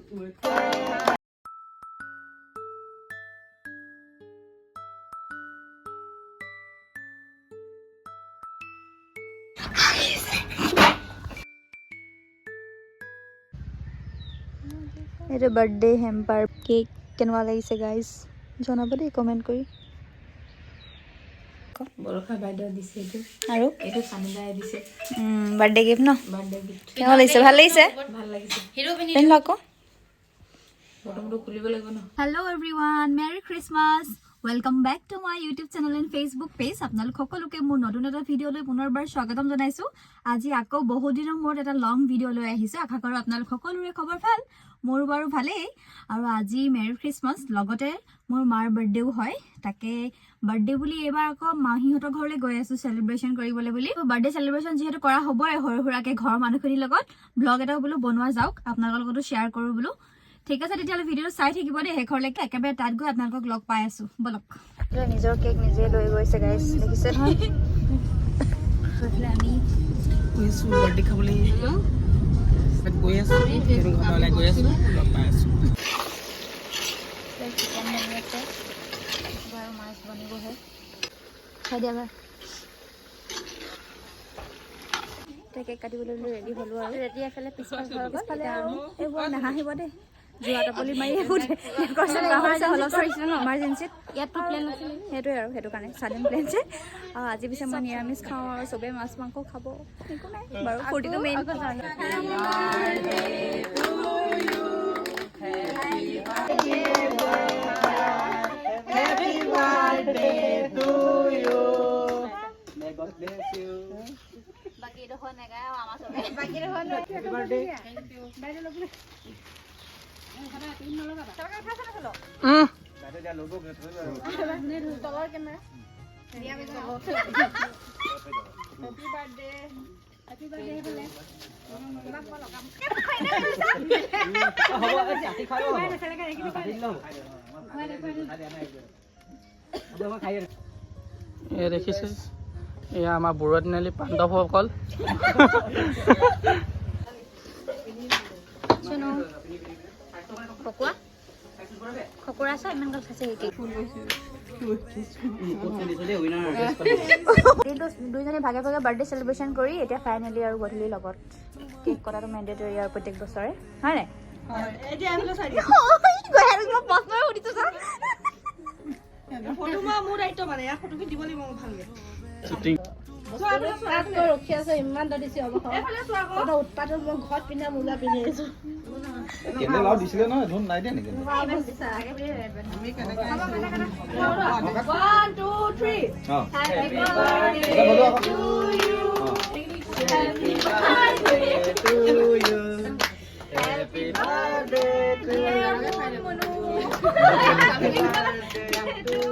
এটা birthday hamper cake কেনেকুৱা লাগিছে গাইজ জনাব দেই কমেণ্ট কৰি বৰষা বাইদেউ দিছে এইটো আৰু এইটো সানিদাই দিছে বাৰ্থডে গিফ্ট ন বাৰ্থডে গিফ্ট কেনেকুৱা লাগিছে ভাল লাগিছে ভাল লাগিছে হিৰো পিন্ধ আকৌ ফটোটো খুলিব লাগিব ন hello' everyone merry Christmas welcome back to my YouTube channel and Facebook page আপোনালোক সকলোকে মোৰ নতুন এটা ভিডিঅ'লৈ পুনৰবাৰ স্বাগতম জনাইছোঁ আজি আকৌ বহুত দিনৰ মূৰত এটা লং ভিডিঅ' লৈ আহিছোঁ আশা কৰোঁ আপোনালোক সকলোৰে খবৰ ভাল মোৰো বাৰু ভালেই আৰু আজি মেৰি ক্ৰিছমাছ লগতে মোৰ মাৰ বাৰ্থডেও হয় তাকে বাৰ্থডে বুলি এইবাৰ আকৌ মাহীহঁতৰ ঘৰলৈ গৈ আছোঁ চেলিব্ৰেশ্যন কৰিবলৈ বুলি বাৰ্থডে চেলিব্ৰেশ্যন যিহেতু কৰা হ'বই সৰু সুৰাকৈ ঘৰৰ মানুহখিনিৰ লগত ব্লগ এটাও বোলো বনোৱা যাওক আপোনালোকৰ লগতো শ্বেয়াৰ কৰোঁ বোলো ঠিক আছে তেতিয়াহ'লে ভিডিঅ'টো চাই থাকিব দেই শেষৰলৈকে একেবাৰে তাত গৈ আপোনালোকক লগ পাই আছোঁ বলক নিজৰ কেক নিজে লৈ গৈছে গাইজ দেখিছে নহয় আমি গৈছোঁ বাৰ্থডে খাবলৈ গৈ আছোঁ ঘৰলৈ গৈ আছোঁ লগ পাই আছোঁ চিকেন বনি আছে বাৰু মাছ বনিবহে খাই দিয়া বাৰু কেক কাটিবলৈ ৰেডি হ'লোঁ আৰু ৰেডি এফালে পিছফালে আৰু এইবোৰ নাহাঁহিব দেই যোৱা টপলি মাৰি ইমাৰ্জেঞ্চিত ইয়াততো প্লেন নাছিলে সেইটোৱে আৰু সেইটো কাৰণে ছাডেন প্লেন যে আজি পিছে মই নিৰামিষ খাওঁ আৰু চবেই মাছ মাংস খাব একো নাই বাৰু ফূৰ্তিটো মেইন বাকী ডোখৰ নেগায় আৰু আমাৰ চবে বাকী ডোখৰ দেখিছে এয়া আমাৰ বুঢ়া দিনালি পাণ্ডৱসকল খকুৰা আছে ইমান গাল খাইছে কিন্তু দুইজনে ভাগে ভাগে বাৰ্থডে চেলিব্ৰেশ্যন কৰি এতিয়া ফাইনেলি আৰু গধূলিৰ লগত কেক কটাটো মেণ্ডেটৰী আৰু প্ৰত্যেক বছৰে হয় নাই ৰখি আছে ইমান দিছে উৎপাদন মই ঘৰত পিন্ধা মোজা পিন্ধি আছো দিছিলে নহয় ধোন নাই দিয়া নেকি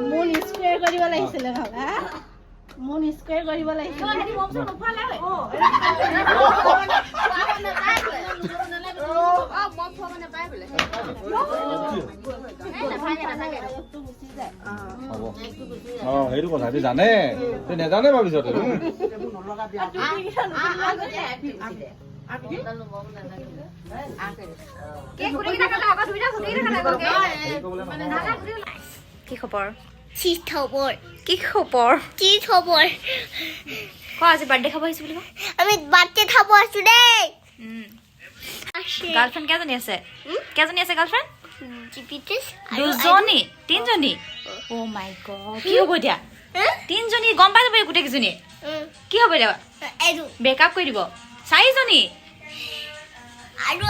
মোৰ স্কুৱেৰ কৰিব লাগিছিলে ভাবা মোৰ স্কুৱেৰ কৰিব লাগিছিলে সেইটো কথা তই জানে তই নেজানে ভাবিছ তই কি খবৰ কি খবৰ কি খবৰ কি খবৰ ক আজি বাৰ্থডে খাব আহিছো বুলি ক আমি বাৰ্থডে খাব আছো দেই গাৰ্লফ্ৰেণ্ড কেইজনী আছে গাৰ্লফ্ৰেণ্ড জিপিটিছ দুজনী তিনিজনী অ' মাই গড কি হ'ব এতিয়া তিনিজনী গম পাই যাব গোটেই কেইজনী কি হ'ব এতিয়া এইটো ব্ৰেকআপ কৰি দিব চাৰিজনী আৰু